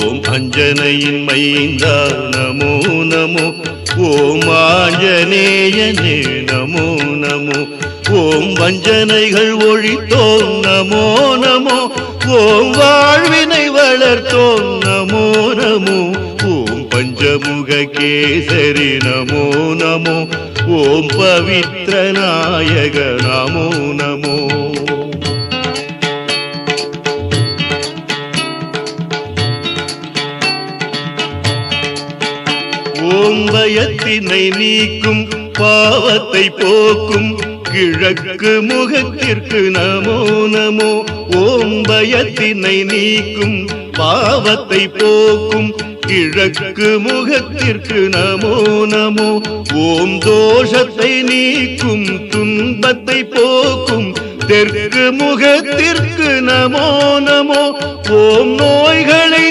ஓம் அஞ்சனையின் மைந்தா நமோ நமோ ஓம் ஆஞ்சநேயனே நமோ நமோ ஓம் வஞ்சனைகள் ஒழித்தோம் நமோ நமோ ஓம் வாழ்வினை வளர்த்தோம் நமோ நமோ ஓம் பஞ்சமுக கேசரி நமோ நமோ ஓம் பவித்ர நாயக நமோ நமோ ஓம் பயத்தினை நீக்கும் பாவத்தை போக்கும் கிழக்கு முகத்திற்கு நமோ நமோ ஓம் பயத்தினை நீக்கும் பாவத்தை போக்கும் கிழக்கு முகத்திற்கு நமோ நமோ ஓம் தோஷத்தை நீக்கும் துன்பத்தை போக்கும் தெற்கு முகத்திற்கு நமோ நமோ ஓம் நோய்களை